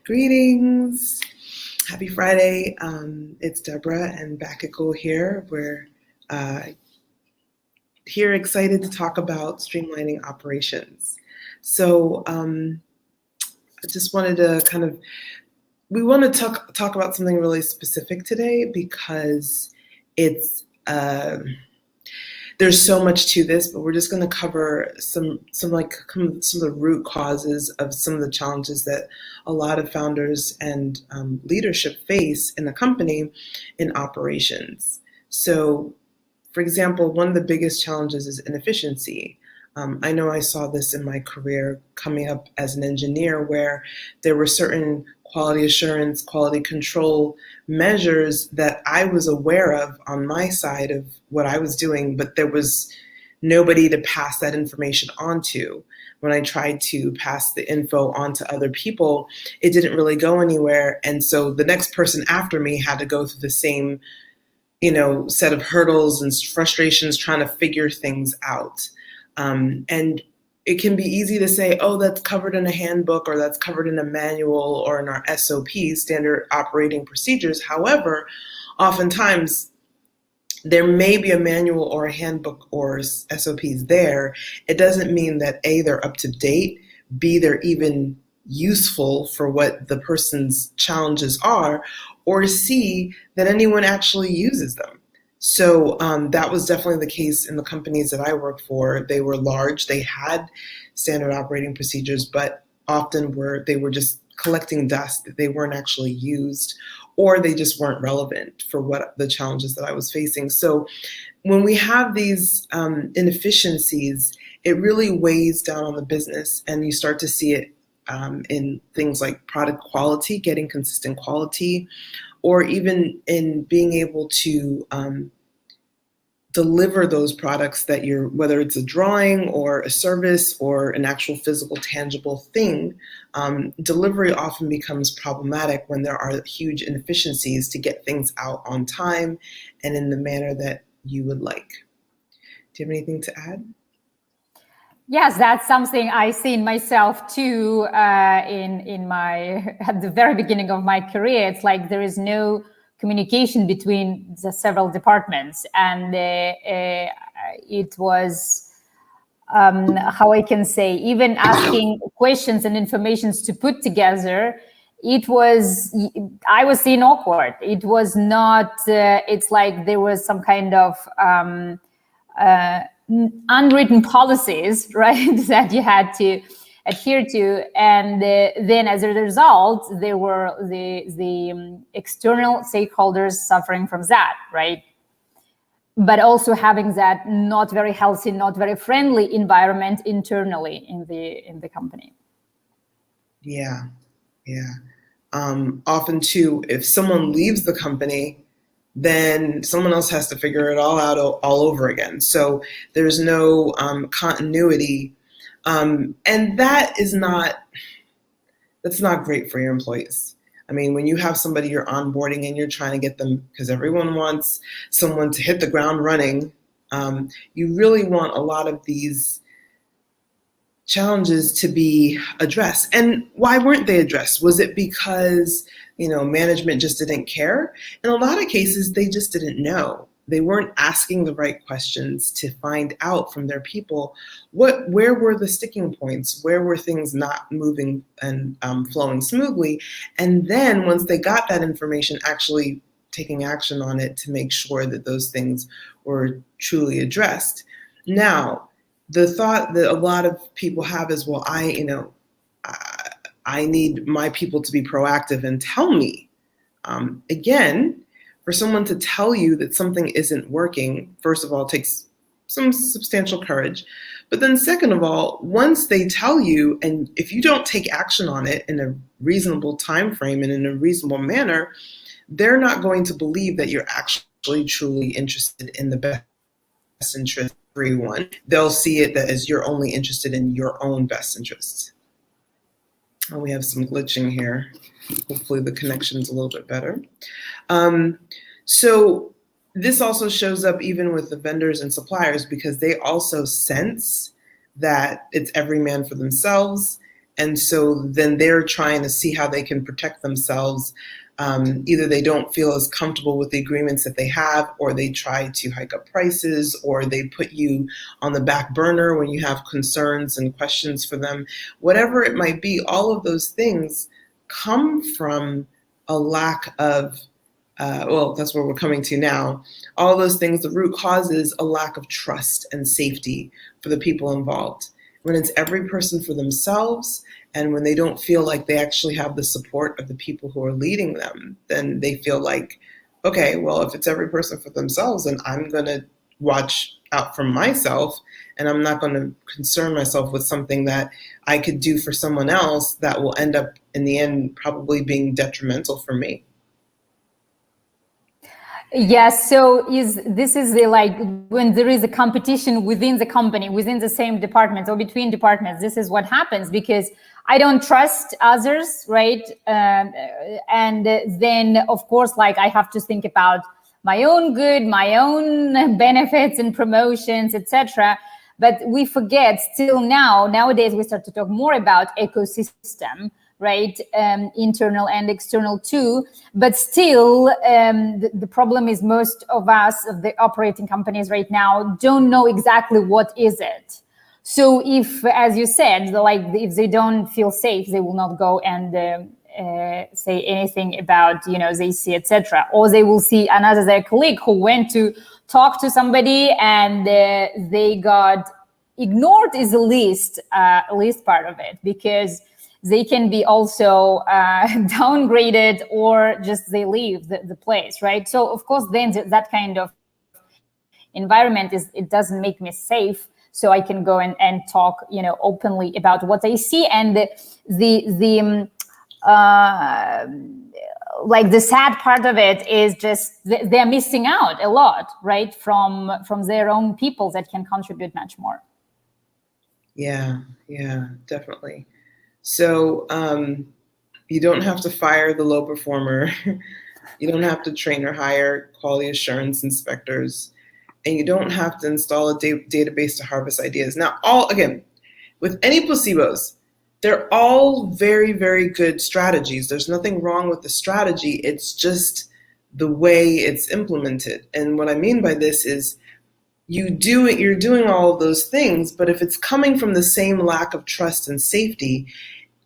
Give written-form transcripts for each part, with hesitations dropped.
Greetings. Happy Friday. It's Deborah and Bakiko here. We're here excited to talk about streamlining operations. So I just wanted to we want to talk about something really specific today because it's there's so much to this, but we're just going to cover some of the root causes of some of the challenges that a lot of founders and leadership face in a company in operations. So, for example, one of the biggest challenges is inefficiency. I know I saw this in my career coming up as an engineer, where there were certain quality assurance, quality control measures that I was aware of on my side of what I was doing, but there was nobody to pass that information on to. When I tried to pass the info on to other people, it didn't really go anywhere. And so the next person after me had to go through the same, set of hurdles and frustrations trying to figure things out. And it can be easy to say, oh, that's covered in a handbook, or that's covered in a manual, or in our SOP, standard operating procedures. However, oftentimes there may be a manual or a handbook or SOPs there. It doesn't mean that A, they're up to date, B, they're even useful for what the person's challenges are, or C, that anyone actually uses them. So that was definitely the case in the companies that I worked for. They were large, they had standard operating procedures, but often they were just collecting dust, that they weren't actually used, or they just weren't relevant for what the challenges that I was facing. So when we have these inefficiencies, it really weighs down on the business, and you start to see it in things like product quality, getting consistent quality, or even in being able to deliver those products that whether it's a drawing or a service or an actual physical, tangible thing, delivery often becomes problematic when there are huge inefficiencies to get things out on time and in the manner that you would like. Do you have anything to add? Yes, that's something I seen myself too at the very beginning of my career. It's like there is no communication between the several departments, and it was how I can say, even asking questions and informations to put together, I was seeing awkward. It was not. It's like there was some kind of unwritten policies, right, that you had to adhere to, and then as a result, there were the external stakeholders suffering from that, right? But also having that not very healthy, not very friendly environment internally in the company. Yeah. Often too, if someone leaves the company, then someone else has to figure it all out all over again. So there's no continuity, and that's not great for your employees. I mean, when you have somebody you're onboarding and you're trying to get them, because everyone wants someone to hit the ground running, you really want a lot of these challenges to be addressed. And why weren't they addressed? Was it because management just didn't care? In a lot of cases, they just didn't know. They weren't asking the right questions to find out from their people where were the sticking points, where were things not moving and flowing smoothly. And then once they got that information, actually taking action on it to make sure that those things were truly addressed. Now, the thought that a lot of people have is, well, I need my people to be proactive and tell me. Again, for someone to tell you that something isn't working, first of all, it takes some substantial courage. But then second of all, once they tell you, and if you don't take action on it in a reasonable time frame and in a reasonable manner, they're not going to believe that you're actually truly interested in the best interest of everyone. They'll see it as you're only interested in your own best interests. Oh, we have some glitching here. Hopefully the connection's a little bit better. So this also shows up even with the vendors and suppliers, because they also sense that it's every man for themselves, And so then they're trying to see how they can protect themselves. Either they don't feel as comfortable with the agreements that they have, or they try to hike up prices, or they put you on the back burner when you have concerns and questions for them. Whatever it might be, all of those things come from a lack of, well, that's where we're coming to now. All those things, the root cause is a lack of trust and safety for the people involved. When it's every person for themselves, and when they don't feel like they actually have the support of the people who are leading them, then they feel like, okay, well, if it's every person for themselves, then I'm going to watch out for myself, and I'm not going to concern myself with something that I could do for someone else that will end up in the end probably being detrimental for me. Yes, so this is the, like, when there is a competition within the company, within the same department or between departments, this is what happens, because I don't trust others, right? And then, of course, like, I have to think about my own good, my own benefits and promotions, etc. But we forget still nowadays we start to talk more about ecosystem, right? Internal and external too. But still, the problem is most of us, of the operating companies right now, don't know exactly what is it. So if, as you said, like, if they don't feel safe, they will not go and say anything about, they see, etc. Or they will see their colleague who went to talk to somebody and they got ignored is the least part of it, because they can be also downgraded, or just they leave the place, right? So of course, then that kind of environment it doesn't make me safe. So I can go and talk, openly about what I see. And like, the sad part of it is just they're missing out a lot, right, from their own people that can contribute much more. Yeah, definitely. So you don't have to fire the low performer. You don't have to train or hire quality assurance inspectors. And you don't have to install a database to harvest ideas. Now, again, with any placebos, they're all very, very good strategies. There's nothing wrong with the strategy. It's just the way it's implemented. And what I mean by this is you're doing all of those things, but if it's coming from the same lack of trust and safety,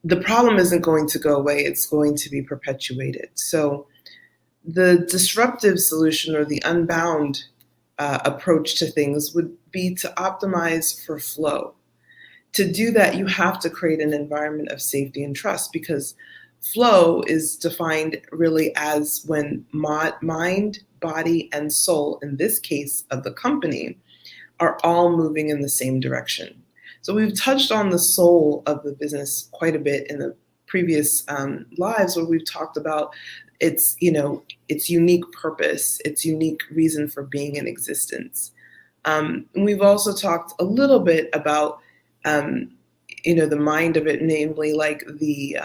the problem isn't going to go away. It's going to be perpetuated. So the disruptive solution, or the Unbound approach to things, would be to optimize for flow. To do that, you have to create an environment of safety and trust, because flow is defined really as when mind, body, and soul, in this case of the company, are all moving in the same direction. So we've touched on the soul of the business quite a bit in the previous lives, where we've talked about its unique purpose, its unique reason for being in existence. And we've also talked a little bit about the mind of it, namely like the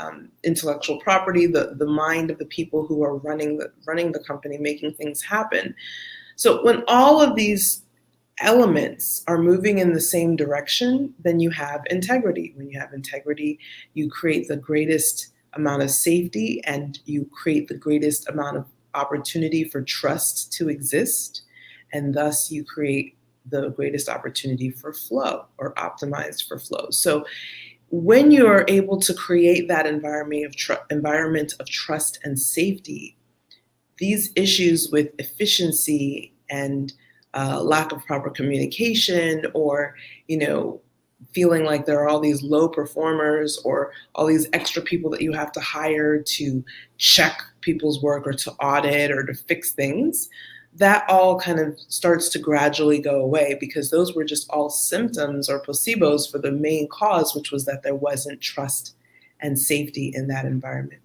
intellectual property, the mind of the people who are running the company, making things happen. So when all of these elements are moving in the same direction, then you have integrity. When you have integrity, you create the greatest amount of safety, and you create the greatest amount of opportunity for trust to exist, and thus you create the greatest opportunity for flow, or optimized for flow. So when you are able to create that environment of trust and safety, these issues with efficiency and lack of proper communication, or feeling like there are all these low performers, or all these extra people that you have to hire to check people's work, or to audit, or to fix things, that all kind of starts to gradually go away, because those were just all symptoms or placebos for the main cause, which was that there wasn't trust and safety in that environment.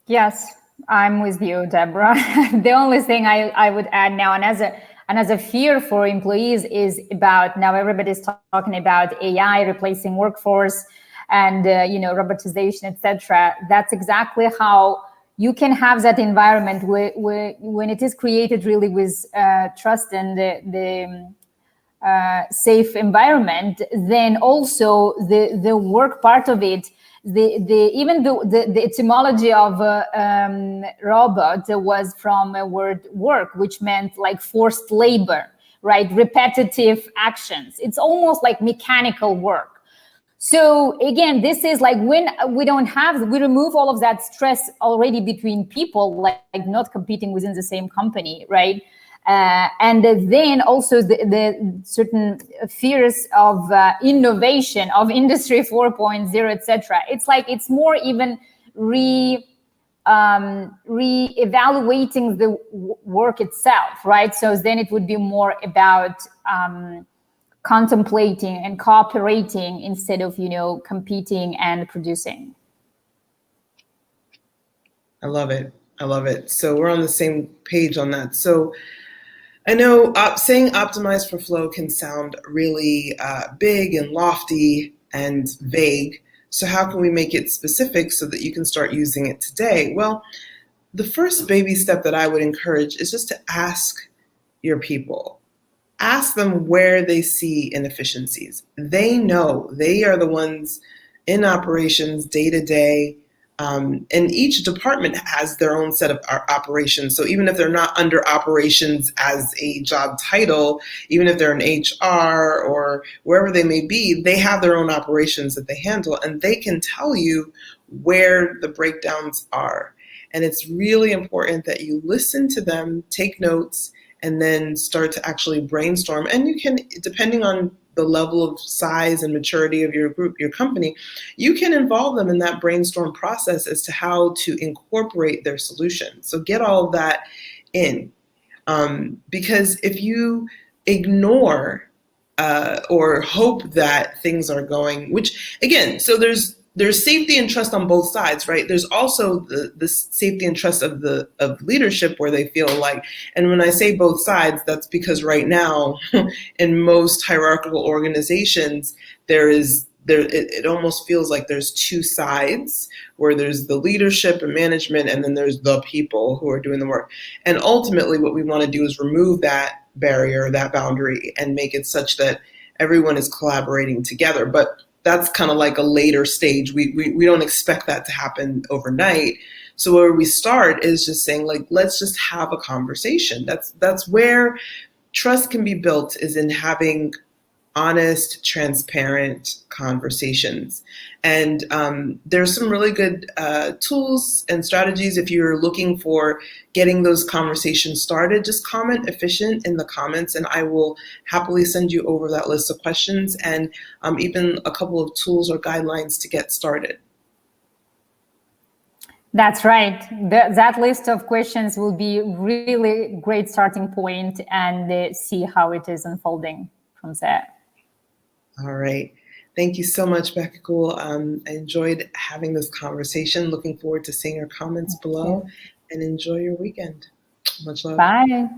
Yes, I'm with you, Deborah. The only thing I would add now, and as a fear for employees, is about, now everybody's talking about AI replacing workforce and robotization, etc. That's exactly how you can have that environment when it is created really with trust and safe environment, then also the work part of it, even the etymology of robot was from a word work, which meant like forced labor, right? Repetitive actions. It's almost like mechanical work. So again, this is like when we remove all of that stress already between people, like not competing within the same company, right? And then also the certain fears of innovation, of Industry 4.0, etc. It's like it's more even re-evaluating the work itself, right? So then it would be more about contemplating and cooperating instead of, competing and producing. I love it. I love it. So we're on the same page on that. So I know saying optimize for flow can sound really big and lofty and vague. So how can we make it specific so that you can start using it today? Well, the first baby step that I would encourage is just to ask your people. Ask them where they see inefficiencies. They know. They are the ones in operations day to day. And each department has their own set of operations. So even if they're not under operations as a job title, even if they're in HR or wherever they may be, they have their own operations that they handle, and they can tell you where the breakdowns are. And it's really important that you listen to them, take notes, and then start to actually brainstorm. And you can, depending on the level of size and maturity of your group, your company, you can involve them in that brainstorm process as to how to incorporate their solution. So get all of that in. Because if you ignore or hope that things are going, which again, so there's safety and trust on both sides, right? There's also the safety and trust of leadership, where they feel like, and when I say both sides, that's because right now in most hierarchical organizations, it almost feels like there's two sides, where there's the leadership and management, and then there's the people who are doing the work. And ultimately what we want to do is remove that barrier, that boundary, and make it such that everyone is collaborating together. But that's kind of like a later stage. We don't expect that to happen overnight. So where we start is just saying, like, let's just have a conversation. That's where trust can be built, is in having honest, transparent conversations. And there's some really good tools and strategies. If you're looking for getting those conversations started, just comment efficient in the comments, and I will happily send you over that list of questions and even a couple of tools or guidelines to get started. That's right. That list of questions will be really great starting point, and see how it is unfolding from there. All right. Thank you so much, Bekagul. I enjoyed having this conversation. Looking forward to seeing your comments below, and enjoy your weekend. Much love. Bye.